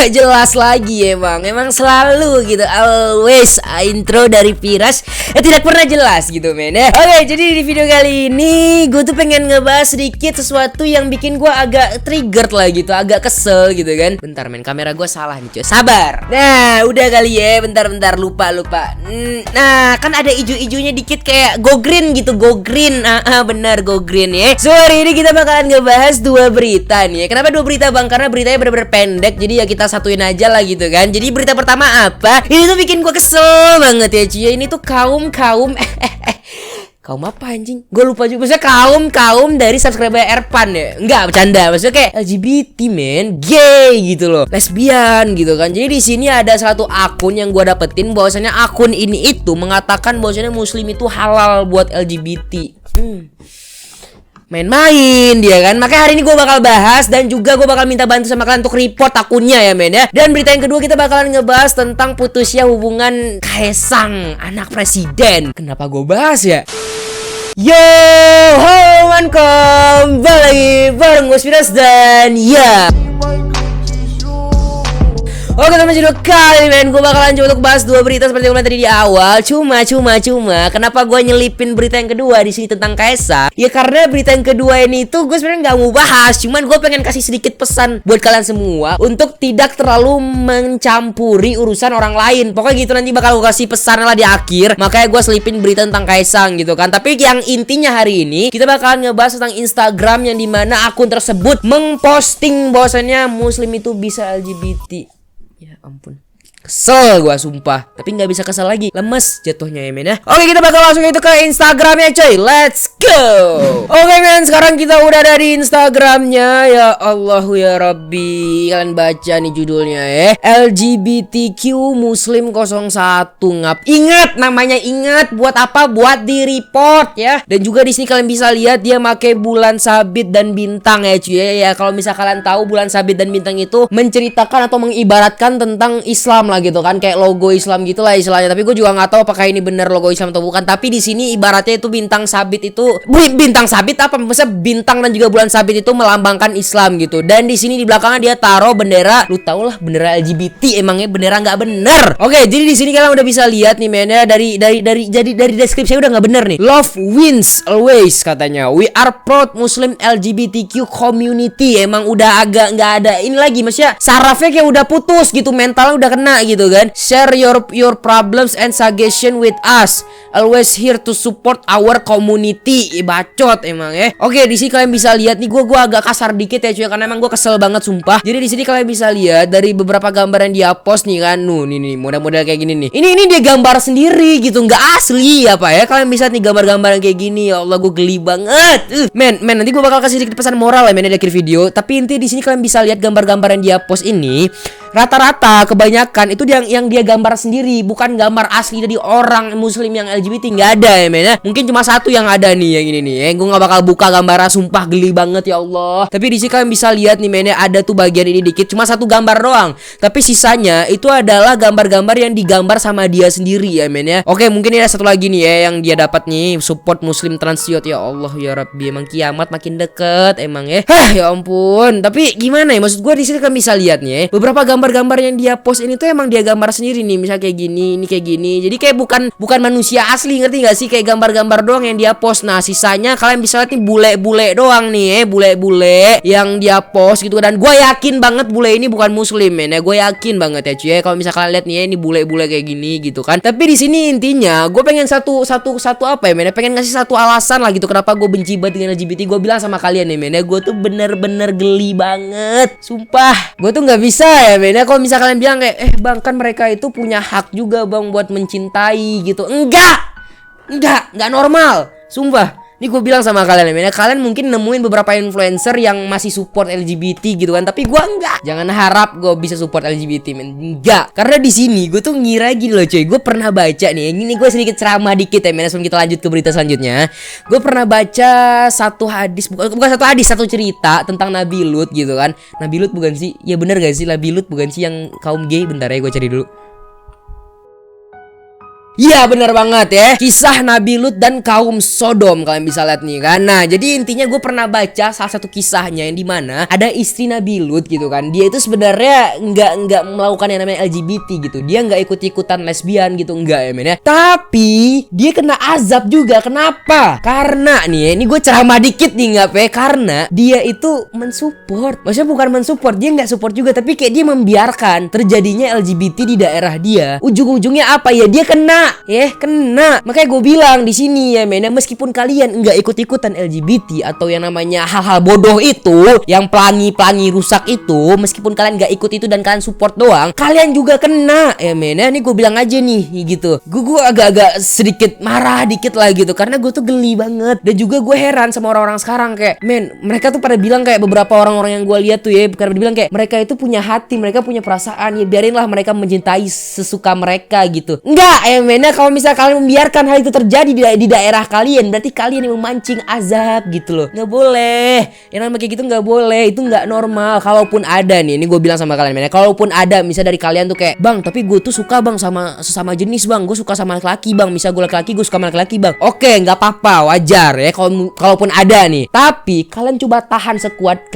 nggak jelas lagi emang selalu gitu, always intro dari Firas tidak pernah jelas gitu men ya. Oke, jadi di video kali ini gue tuh pengen ngebahas sedikit sesuatu yang bikin gue agak triggered lah gitu, agak kesel gitu kan. Bentar men, kamera gue salah nih cuy, sabar. Nah udah kali ya, bentar lupa. Nah kan ada ijo-ijonya dikit kayak go green gitu, go green. Benar go green ya. So hari ini kita bakalan ngebahas dua berita nih ya. Kenapa dua berita bang? Karena beritanya bener-bener pendek, jadi ya kita satuin aja lah gitu kan. Jadi berita pertama apa? Ini tuh bikin gue kesel banget ya cuy. Ini tuh kaum kaum apa anjing? Gue lupa juga. Maksudnya kaum dari subscriber Erpan ya. Enggak, bercanda. Maksudnya kayak LGBT men, gay gitu loh, lesbian gitu kan. Jadi di sini ada satu akun yang gue dapetin bahwasanya akun ini itu mengatakan bahwasanya muslim itu halal buat LGBT. Main-main dia kan. Makanya hari ini gue bakal bahas dan juga gue bakal minta bantu sama kalian untuk report akunnya ya men ya. Dan berita yang kedua kita bakalan ngebahas tentang putusnya hubungan Kaesang anak presiden. Kenapa gue bahas ya? Yo, man, kembali lagi bareng gue Firas dan ya. Oke teman, video kali men gue bakalan coba untuk bahas dua berita seperti yang udah tadi di awal. Cuma kenapa gue nyelipin berita yang kedua di sini tentang Kaesang? Ya karena berita yang kedua ini tuh gue sebenarnya nggak mau bahas. Cuman gue pengen kasih sedikit pesan buat kalian semua untuk tidak terlalu mencampuri urusan orang lain. Pokoknya gitu, nanti bakal gue kasih pesan lah di akhir. Makanya gue selipin berita tentang Kaesang gitu kan. Tapi yang intinya hari ini kita bakalan ngebahas tentang Instagram yang dimana akun tersebut memposting bahwasannya muslim itu bisa LGBT. Ya ampun, kesel gua sumpah. Tapi nggak bisa kesel lagi, lemes jatuhnya ya men ya. Oke, kita bakal langsung itu ke Instagramnya coy. Let's go. Oke men, sekarang kita udah ada di Instagramnya. Ya Allahu ya Rabbi, kalian baca nih judulnya ya, LGBTQ Muslim 01 ngap. Ingat namanya, ingat buat apa? Buat di report ya. Dan juga di sini kalian bisa lihat dia pakai bulan sabit dan bintang ya cuy ya. Kalau misal kalian tahu bulan sabit dan bintang itu menceritakan atau mengibaratkan tentang Islam lah gitu kan, kayak logo Islam gitulah istilahnya. Tapi gue juga nggak tahu apakah ini benar logo Islam atau bukan. Tapi di sini ibaratnya itu bintang sabit itu, bintang sabit apa? Maksudnya bintang dan juga bulan sabit itu melambangkan Islam gitu. Dan di sini di belakangnya dia taruh bendera, lu tau lah bendera LGBT, emangnya bendera nggak bener. Oke, jadi di sini kalian udah bisa lihat nih men ya, dari deskripsinya udah nggak bener nih. Love wins always katanya. We are proud Muslim LGBTQ community. Emang udah agak nggak ada ini lagi, maksudnya sarafnya kayak udah putus gitu, mentalnya udah kena gitu kan. Share your problems and suggestion with us. Always here to support our community. Bacot emang ya. Oke, di sini kalian bisa lihat nih, gua agak kasar dikit ya cuy, karena emang gua kesel banget sumpah. Jadi di sini kalian bisa lihat dari beberapa gambar yang dia post nih kan. Nih model-model kayak gini nih. Ini dia gambar sendiri gitu, nggak asli apa ya. Kalian bisa nih gambar-gambar yang kayak gini. Ya Allah, gua geli banget. Men, nanti gua bakal kasih sedikit pesan moral ya men di akhir video. Tapi intinya di sini kalian bisa lihat gambar-gambar yang dia post ini. Rata-rata kebanyakan itu yang dia gambar sendiri, bukan gambar asli dari orang muslim yang LGBT. Nggak ada ya men ya. Mungkin cuma satu yang ada nih, yang ini nih ya. Gue nggak bakal buka gambarnya, sumpah geli banget ya Allah. Tapi di sini kalian bisa lihat nih men ya, ada tuh bagian ini dikit, cuma satu gambar doang. Tapi sisanya itu adalah gambar-gambar yang digambar sama dia sendiri ya men ya. Oke, mungkin ini ada satu lagi nih ya yang dia dapat nih, support muslim transiot. Ya Allah ya Rabbi, emang kiamat makin deket emang ya. Ya ampun. Tapi gimana ya, maksud gue di sini kalian bisa lihat nih ya, beberapa gambar-gambar yang dia post ini tuh emang dia gambar sendiri nih. Misal kayak gini, ini kayak gini. Jadi kayak bukan manusia asli, ngerti gak sih? Kayak gambar-gambar doang yang dia post. Nah sisanya kalian bisa lihat nih bule-bule doang nih bule-bule yang dia post gitu. Dan gue yakin banget bule ini bukan muslim men ya. Gue yakin banget ya cuy. Kalau misalnya kalian lihat nih ini bule-bule kayak gini gitu kan. Tapi di sini intinya gue pengen satu apa ya men ya, pengen ngasih satu alasan lah gitu kenapa gue benci banget dengan LGBT. Gue bilang sama kalian nih men ya, gue tuh bener-bener geli banget sumpah. Gue tuh nggak bisa ya men ya, kalau misalnya kalian bilang kayak bang kan mereka itu punya hak juga bang buat mencintai gitu. Enggak normal sumpah. Ini gue bilang sama kalian ya, kalian mungkin nemuin beberapa influencer yang masih support LGBT gitu kan, tapi gue enggak. Jangan harap gue bisa support LGBT men, enggak. Karena di sini gue tuh ngira gini loh coy, gue pernah baca nih, ini gue sedikit ceramah dikit ya men, sebelum kita lanjut ke berita selanjutnya. Gue pernah baca satu hadis, bukan satu hadis, satu cerita tentang Nabi Lut gitu kan. Nabi Lut bukan sih? Ya bener gak sih Nabi Lut bukan sih yang kaum gay? Bentar ya gue cari dulu. Iya benar banget ya. Kisah Nabi Lut dan kaum Sodom, kalian bisa lihat nih kan. Nah jadi intinya gue pernah baca salah satu kisahnya yang dimana ada istri Nabi Lut gitu kan. Dia itu sebenarnya nggak melakukan yang namanya LGBT gitu. Dia nggak ikut-ikutan lesbian gitu, enggak ya men ya. Tapi dia kena azab juga. Kenapa? Karena nih, ini gue ceramah dikit nih nggak pe. Karena dia itu mensupport. Maksudnya bukan mensupport, dia nggak support juga, tapi kayak dia membiarkan terjadinya LGBT di daerah dia. Ujung-ujungnya apa ya? Dia kena. Kena. Makanya gue bilang di sini ya men, meskipun kalian nggak ikut-ikutan LGBT atau yang namanya hal-hal bodoh itu, yang pelangi-pelangi rusak itu, meskipun kalian nggak ikut itu dan kalian support doang, kalian juga kena ya men. Ini gue bilang aja nih gitu. Gue agak-agak sedikit marah dikit lah gitu, karena gue tuh geli banget. Dan juga gue heran sama orang-orang sekarang kayak, men, mereka tuh pada bilang kayak beberapa orang-orang yang gue lihat tuh ya, pada bilang kayak mereka itu punya hati, mereka punya perasaan, ya biarinlah mereka mencintai sesuka mereka gitu. Enggak ya men, kalau misalnya kalian membiarkan hal itu terjadi di daerah kalian, berarti kalian yang memancing azab gitu loh. Nggak boleh, yang namanya kayak gitu nggak boleh, itu nggak normal. Kalaupun ada nih, ini gue bilang sama kalian men, kalaupun ada misalnya dari kalian tuh kayak, bang tapi gue tuh suka bang sama sesama jenis bang, gue suka sama laki-laki bang, misal gue laki-laki, gue suka sama laki-laki bang, oke nggak apa-apa, wajar ya kalaupun ada nih. Tapi kalian coba tahan sekuat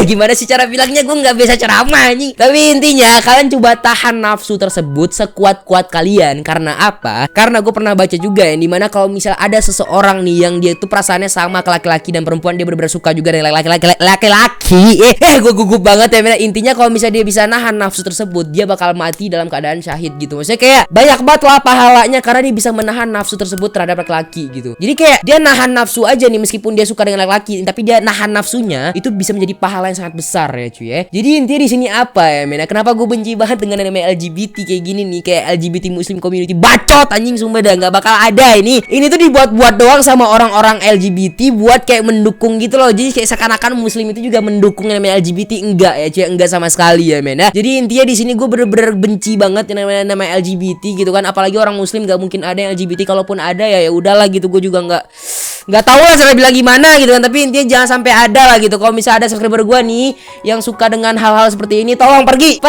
gimana sih cara bilangnya, gue nggak bisa ceramah nih. Tapi intinya kalian coba tahan nafsu tersebut sekuat-kuat kalian. Karena apa? Karena gue pernah baca juga yang dimana kalau misal ada seseorang nih yang dia itu perasaannya sama ke laki-laki dan perempuan, dia benar-benar suka juga dengan laki-laki. Gue gugup banget ya. Intinya kalau misalnya dia bisa nahan nafsu tersebut, dia bakal mati dalam keadaan syahid gitu. Maksudnya kayak banyak banget lah pahalanya karena dia bisa menahan nafsu tersebut terhadap laki-laki gitu. Jadi kayak dia nahan nafsu aja nih, meskipun dia suka dengan laki-laki, tapi dia nahan nafsunya, itu bisa menjadi pahala yang sangat besar ya cuy ya. Jadi intinya di sini apa ya men? Kenapa gue benci banget dengan yang namanya LGBT kayak gini nih, kayak LGBT Muslim community bacot anjing, sumpah dah nggak bakal ada ini. Ini tuh dibuat-buat doang sama orang-orang LGBT buat kayak mendukung gitu loh. Jadi kayak seakan-akan Muslim itu juga mendukung yang namanya LGBT, enggak ya cuy, enggak sama sekali ya men ya. Jadi intinya di sini gue bener-bener benci banget yang namanya LGBT gitu kan. Apalagi orang Muslim nggak mungkin ada yang LGBT, kalaupun ada ya udahlah gitu. Gue juga nggak tahu lah cara bilang gimana gitu kan. Tapi intinya jangan sampai ada lah gitu. Kalau misalnya ada subscriber gue nih yang suka dengan hal-hal seperti ini, tolong pergi,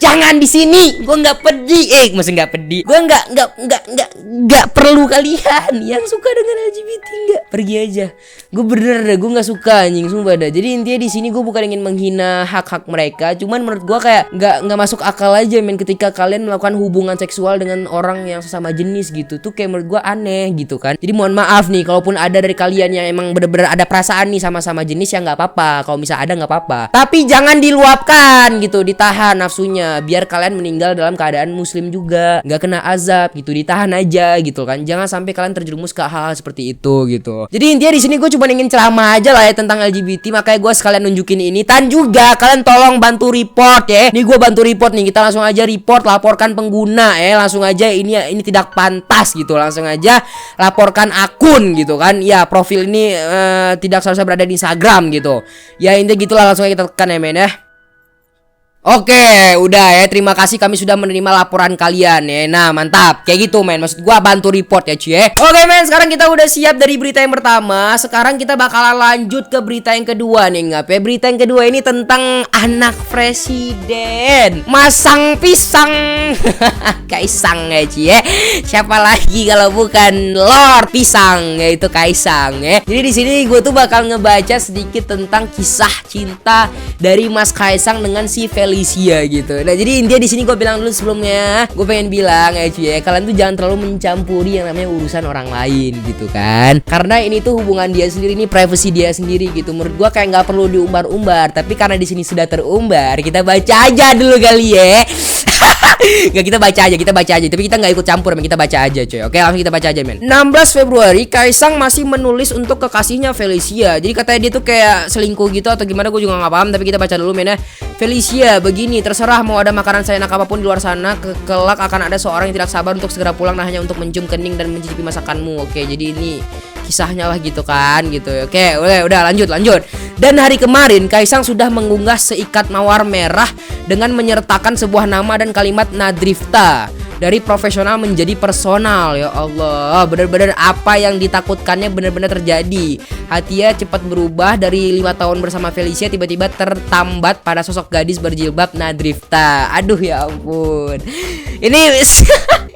jangan di sini. Gue nggak pedih, masih nggak pedih. Gue nggak perlu kalian yang suka dengan LGBT, nggak, pergi aja. Gue bener dah, gue nggak suka anjing, sumpah dah. Jadi intinya di sini gue bukan ingin menghina hak-hak mereka, cuman menurut gue kayak nggak masuk akal aja men, ketika kalian melakukan hubungan seksual dengan orang yang sesama jenis gitu. Tuh kayak menurut gue aneh gitu kan. Jadi mohon maaf nih, kalaupun ada dari kalian yang emang bener-bener ada perasaan nih sama jenis, ya nggak apa-apa. Kalau misalnya ada nggak apa-apa, tapi jangan diluapkan gitu, ditahan nafsunya, biar kalian meninggal dalam keadaan Muslim juga, nggak kena azab gitu. Ditahan aja gitu kan, jangan sampai kalian terjerumus ke hal-hal seperti itu gitu. Jadi intinya di sini gue cuma ingin ceramah aja lah ya tentang LGBT, makanya gue sekalian nunjukin ini. Dan juga kalian tolong bantu report ya. Nih gue bantu report nih, kita langsung aja report, laporkan pengguna ya, langsung aja ini tidak pantas gitu, langsung aja laporkan akun gitu kan. Ya profil ini tidak seharusnya berada di Instagram gitu. Ya intinya gitulah, langsung aja kita tekan ya men ya. Oke, udah ya. Terima kasih, kami sudah menerima laporan kalian ya. Nah, mantap. Kayak gitu, men. Maksud gua bantu report ya, cuy ya. Oke, men. Sekarang kita udah siap dari berita yang pertama. Sekarang kita bakalan lanjut ke berita yang kedua nih, ngap ya. Berita yang kedua ini tentang anak presiden. Masang pisang. Kaisang ya, cuy ya. Siapa lagi kalau bukan Lord Pisang, yaitu Kaisang ya. Jadi di sini gue tuh bakal ngebaca sedikit tentang kisah cinta dari Mas Kaisang dengan si Felicia gitu. Nah, jadi intinya di sini gue bilang dulu sebelumnya, gue pengen bilang ya cuy ya, kalian tuh jangan terlalu mencampuri yang namanya urusan orang lain gitu kan. Karena ini tuh hubungan dia sendiri, ini privacy dia sendiri gitu. Menurut gue kayak nggak perlu diumbar-umbar. Tapi karena di sini sudah terumbar, kita baca aja dulu kali ya. Nggak, kita baca aja, tapi kita nggak ikut campur, kita baca aja coy. Oke, langsung kita baca aja men. 16 Februari Kaisang masih menulis untuk kekasihnya Felicia. Jadi katanya dia tuh kayak selingkuh gitu atau gimana, gue juga nggak paham. Tapi kita baca dulu men ya. Felicia, begini, terserah mau ada makanan seenak apapun di luar sana, kelak akan ada seorang yang tidak sabar untuk segera pulang, nah hanya untuk mencium kening dan mencicipi masakanmu. Oke, jadi ini kisahnya lah gitu kan gitu. Oke, udah lanjut. Dan hari kemarin Kaisang sudah mengunggah seikat mawar merah dengan menyertakan sebuah nama dan kalimat Nadrifta. dari profesional menjadi personal. Ya Allah, benar-benar apa yang ditakutkannya benar-benar terjadi. Hatia cepat berubah dari 5 tahun bersama Felicia tiba-tiba tertambat pada sosok gadis berjilbab Nadrifta. Aduh ya ampun. Ini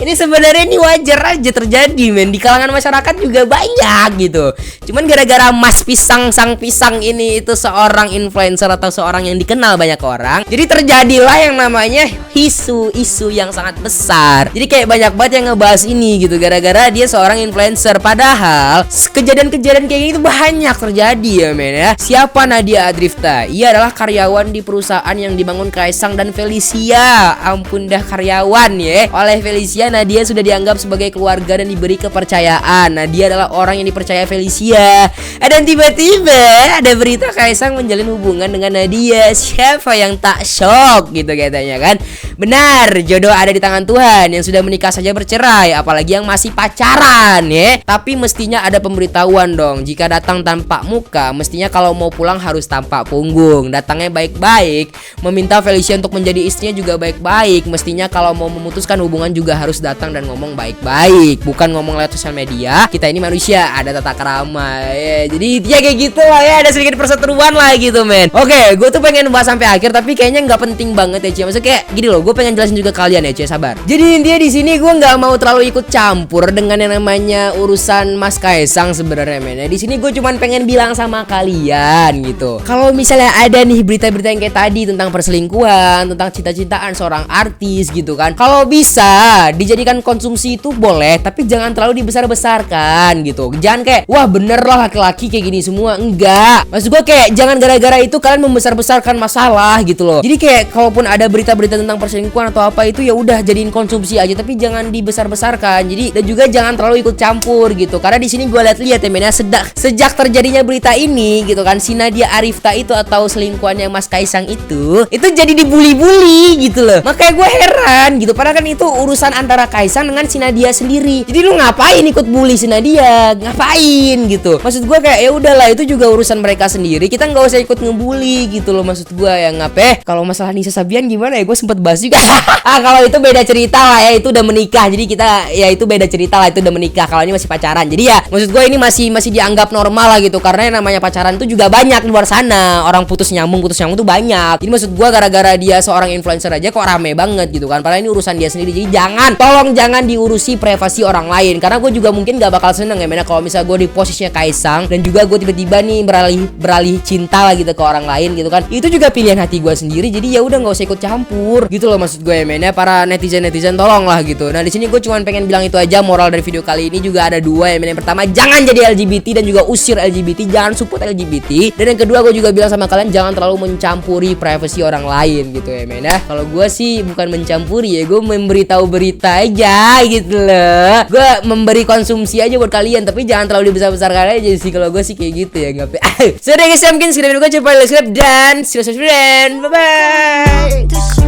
ini sebenarnya ini wajar aja terjadi men, di kalangan masyarakat juga banyak gitu. Cuman gara-gara Mas Pisang sang pisang ini itu seorang influencer atau seorang yang dikenal banyak orang, jadi terjadilah yang namanya isu yang sangat besar. Jadi kayak banyak banget yang ngebahas ini gitu gara-gara dia seorang influencer. Padahal kejadian-kejadian kayak gini tuh banyak terjadi ya men ya. Siapa Nadia Adrifta? Ia adalah karyawan di perusahaan yang dibangun Kaisang dan Felicia. Ampun dah, karyawan ya. Oleh Felicia, Nadia sudah dianggap sebagai keluarga dan diberi kepercayaan. Nadia adalah orang yang dipercaya Felicia. Dan tiba-tiba ada berita Kaisang menjalin hubungan dengan Nadia. Siapa yang tak shock gitu katanya kan. Benar, jodoh ada di tangan Tuhan. Yang sudah menikah saja bercerai, apalagi yang masih pacaran ya. Tapi mestinya ada pemberitahuan dong. Jika datang tanpa muka, mestinya kalau mau pulang harus tampak punggung. Datangnya baik-baik, meminta Felicia untuk menjadi istrinya juga baik-baik. Mestinya kalau mau memutuskan hubungan juga harus datang dan ngomong baik-baik, bukan ngomong lewat sosial media. Kita ini manusia, ada tata krama ya. Jadi ya kayak gitu lah ya, ada sedikit perseteruan lah gitu men. Oke, gue tuh pengen bahas sampai akhir tapi kayaknya nggak penting banget ya Cie. Maksudnya kayak gini loh, gue pengen jelasin juga kalian ya Cie, sabar. Jadi intinya di sini gue nggak mau terlalu ikut campur dengan yang namanya urusan Mas Kaisang sebenarnya men. Di sini gue cuman pengen bilang sama kalian gitu. Kalau misalnya ada nih berita-berita yang kayak tadi tentang perselingkuhan, tentang cinta-cintaan seorang artis gitu kan, kalau bisa dijadikan konsumsi itu boleh, tapi jangan terlalu dibesar-besarkan gitu. Jangan kayak wah bener lah laki-laki kayak gini semua. Enggak, maksud gue kayak jangan gara-gara itu kalian membesar-besarkan masalah gitu loh. Jadi kayak kalaupun ada berita-berita tentang perselingkuhan atau apa itu ya udah jadiin konsumsi aja, tapi jangan dibesar-besarkan. Jadi dan juga jangan terlalu ikut campur gitu. Karena di sini gue lihat-lihat ya men, sejak terjadinya berita ini gitu kan, si Nadia Arifta itu atau selingkuhannya Mas Kaisang itu jadi dibully-bully gitu loh. Makanya gue heran gitu, padahal kan itu urusan antara Kaisang dengan si Nadia sendiri. Jadi lu ngapain ikut bully si Nadia? Ngapain gitu? Maksud gue kayak ya udahlah, itu juga urusan mereka sendiri. Kita nggak usah ikut ngebully gitu loh. Maksud gue ya kalau masalah Nisa Sabian gimana ya? Gue sempet bahas juga. Kalau itu beda cerita lah ya, itu udah menikah. Jadi kita ya itu beda cerita lah, itu udah menikah. Kalau ini masih pacaran. Jadi ya maksud gue ini masih dianggap normal lah gitu. Karena yang namanya pacaran itu juga banyak di luar sana. Orang putus nyambung tuh banyak. Jadi maksud gue gara-gara dia seorang influencer aja kok rame banget gitu kan. Padahal ini urusan dia sendiri. Jadi tolong jangan diurusi privasi orang lain. Karena gue juga mungkin gak bakal seneng ya men, kalau misal gue di posisinya Kaisang dan juga gue tiba-tiba nih beralih cinta lah gitu ke orang lain gitu kan. Itu juga pilihan hati gue sendiri. Jadi ya udah nggak usah ikut campur gitu loh maksud gue ya men ya. Para netizen tolong lah gitu. Nah di sini gue cuma pengen bilang itu aja. Moral dari video kali ini juga ada dua ya men. Yang pertama, jangan jadi LGBT dan juga usir LGBT, jangan support LGBT. Dan yang kedua gue juga bilang sama kalian jangan terlalu mencampuri privasi orang lain gitu ya men ya. Kalau gue sih bukan mencampuri ya, gue memberitahu berita aja gitu loh. Gue memberi konsumsi aja buat kalian, tapi jangan terlalu dibesar-besarkan aja sih. Kalau gue sih kayak gitu ya, nggak apa. Sudah guys, ya mungkin sekian video gue, coba like, subscribe dan see you soon. Bye bye.